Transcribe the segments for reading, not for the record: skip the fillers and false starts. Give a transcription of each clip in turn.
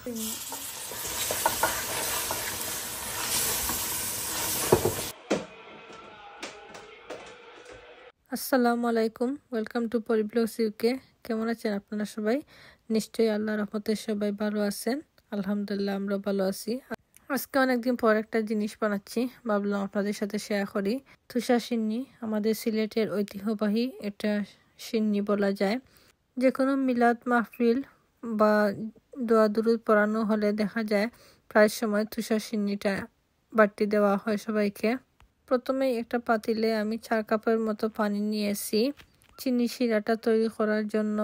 আসসালামু আলাইকুম, welcome to পরিব্লগস UK. কেমন আছেন আপনারা সবাই? নিশ্চয়ই আল্লাহর রহমতে সবাই ভালো আছেন। আলহামদুলিল্লাহ, আমরা ভালো আছি। আজকে অনেকদিন পর একটা জিনিস বানাচ্ছি, ভাবলাম আপনাদের সাথে শেয়ার করি। তুষার সিন্নি আমাদের সিলেটের ঐতিহ্যবাহী এটা সিন্নি বলা যায়। যে কোনো মিলাদ মাহফিল বা দোয়া দুরুদ পড়ানো হলে দেখা যায় প্রায় সময় তুষার সিন্নিটা বাড়তি দেওয়া হয় সবাইকে। প্রথমে একটা পাতিলে আমি 4 কাপের মতো পানি নিয়েছি চিনি শিরাটা তৈরি করার জন্য।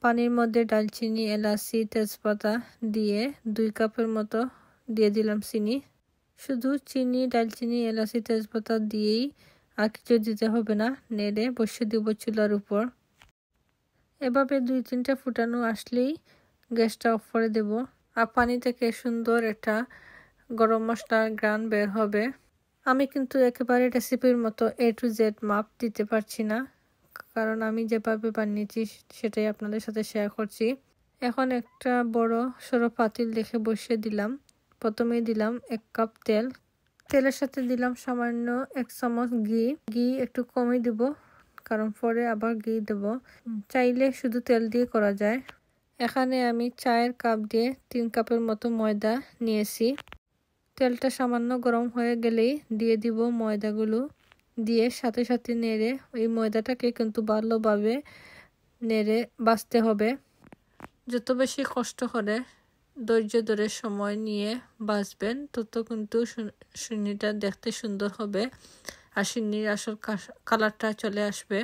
পানির মধ্যে ডালচিনি, এলাচি, তেজপাতা দিয়ে 2 কাপের মতো দিয়ে দিলাম চিনি। শুধু চিনি, ডালচিনি, এলাচি, তেজপাতা দিয়েই, আর কিছু দিতে হবে না। নেড়ে বসিয়ে দিব চুলার উপর। এভাবে 2-3টা ফুটানো আসলেই গ্যাসটা অফ করে দেব। আর পানি থেকে সুন্দর একটা গরম মশলার ঘ্রাণ বের হবে। আমি কিন্তু একেবারে রেসিপির মতো A to Z মাপ দিতে পারছি না, কারণ আমি যেভাবে বানিয়েছি সেটাই আপনাদের সাথে শেয়ার করছি। এখন একটা বড় সরো পাতিল দেখে বসিয়ে দিলাম। প্রথমেই দিলাম 1 কাপ তেল। তেলের সাথে দিলাম সামান্য 1 চামচ ঘি একটু কমই দিব, কারণ পরে আবার ঘি দেব। চাইলে শুধু তেল দিয়ে করা যায়। এখানে আমি চায়ের কাপ দিয়ে 3 কাপের মতো ময়দা নিয়েছি। তেলটা সামান্য গরম হয়ে গেলেই দিয়ে দিব ময়দাগুলো। দিয়ে সাথে সাথে নেড়ে, ওই ময়দাটাকে কিন্তু ভালোভাবে নেড়ে ভাজতে হবে। যত বেশি কষ্ট করে ধৈর্য ধরে সময় নিয়ে ভাজবেন, তত কিন্তু সিন্নিটা দেখতে সুন্দর হবে আর সিন্নির আসল কালারটা চলে আসবে।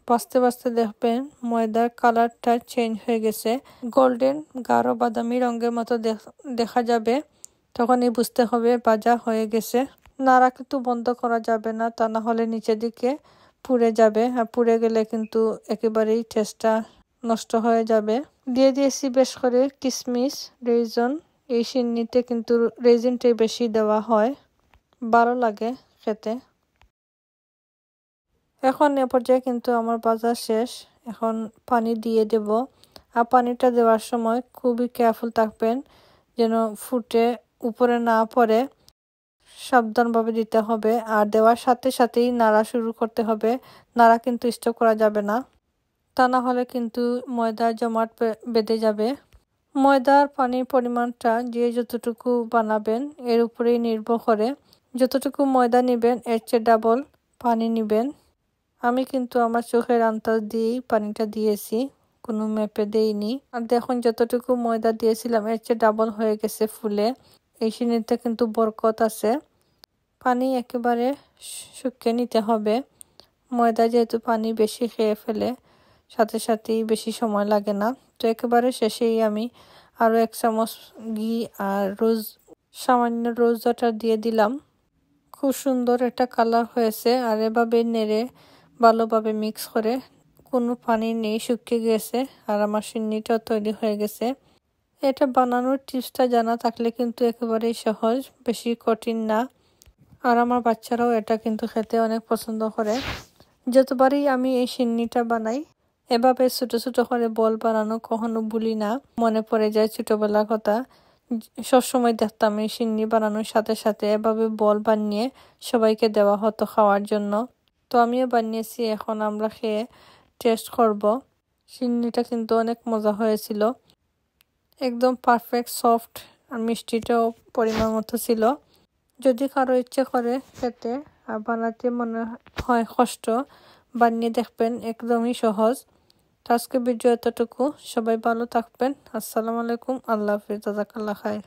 ভাজতে ভাজতে দেখবেন ময়দার কালারটা চেঞ্জ হয়ে গেছে, গোল্ডেন গাঢ় বাদামি রঙের মতো দেখা যাবে। তখনই বুঝতে হবে ভাজা হয়ে গেছে। নাড়া কিন্তু বন্ধ করা যাবে না, তা না হলে নিচের দিকে পুড়ে যাবে, আর পুড়ে গেলে কিন্তু একেবারেই টেস্টটা নষ্ট হয়ে যাবে। দিয়ে দিয়েছি বেশ করে কিশমিশ, রেইজন। এই সিন্নিতে কিন্তু রেইজিনটাই বেশি দেওয়া হয়, ভালো লাগে খেতে। এখন এ পর্যায়ে কিন্তু আমার ভাজা শেষ। এখন পানি দিয়ে দেব। আর পানিটা দেওয়ার সময় খুবই কেয়ারফুল থাকবেন যেন ফুটে উপরে না পড়ে, সাবধানভাবে দিতে হবে। আর দেওয়ার সাথে সাথেই নাড়া শুরু করতে হবে, নাড়া কিন্তু স্টপ করা যাবে না, তা না হলে কিন্তু ময়দার জমাট বেঁধে যাবে। ময়দার পানির পরিমাণটা যে যতটুকু বানাবেন এর উপরেই নির্ভর করে। যতটুকু ময়দা নেবেন এর চেয়ে ডাবল পানি নেবেন। আমি কিন্তু আমার চোখের আন্দাজ দিয়েই পানিটা দিয়েছি, কোনো মেপে দেইনি। আর দেখুন যতটুকু ময়দা দিয়েছিলাম এর চেয়ে ডাবল হয়ে গেছে ফুলে। এই সিন্নিতে কিন্তু বরকত আছে। পানি একেবারে শুকিয়ে নিতে হবে। ময়দা যেহেতু পানি বেশি খেয়ে ফেলে, সাথে সাথেই বেশি সময় লাগে না। তো একেবারে শেষেই আমি আরও 1 চামচ ঘি আর সামান্য রোজ ওয়াটার দিয়ে দিলাম। খুব সুন্দর একটা কালার হয়েছে। আর এভাবে নেড়ে ভালোভাবে মিক্স করে, কোনো পানি নেই, শুকিয়ে গেছে। আর আমার সিন্নিটাও তৈরি হয়ে গেছে। এটা বানানোর টিপসটা জানা থাকলে কিন্তু একেবারেই সহজ, বেশি কঠিন না। আর আমার বাচ্চারাও এটা কিন্তু খেতে অনেক পছন্দ করে। যতবারই আমি এই সিন্নিটা বানাই, এভাবে ছোট ছোট করে বল বানানো কখনো ভুলি না। মনে পড়ে যায় ছোটবেলার কথা। সবসময় দেখতাম এই সিন্নি বানানোর সাথে সাথে এভাবে বল বানিয়ে সবাইকে দেওয়া হতো খাওয়ার জন্য। তো আমিও বানিয়েছি, এখন আমরা খেয়ে টেস্ট করব। সিন্নিটা কিন্তু অনেক মজা হয়েছিল, একদম পারফেক্ট সফট, আর মিষ্টিটাও পরিমাণ মতো ছিল। যদি কারো ইচ্ছে করে খেতে আর বানাতে মনে হয় কষ্ট, বানিয়ে দেখবেন, একদমই সহজ। তো আজকে ভিডিও এতটুকু। সবাই ভালো থাকবেন। আসসালামু আলাইকুম, আল্লাহ হাফিজ, জাযাকাল্লাহ খাইর।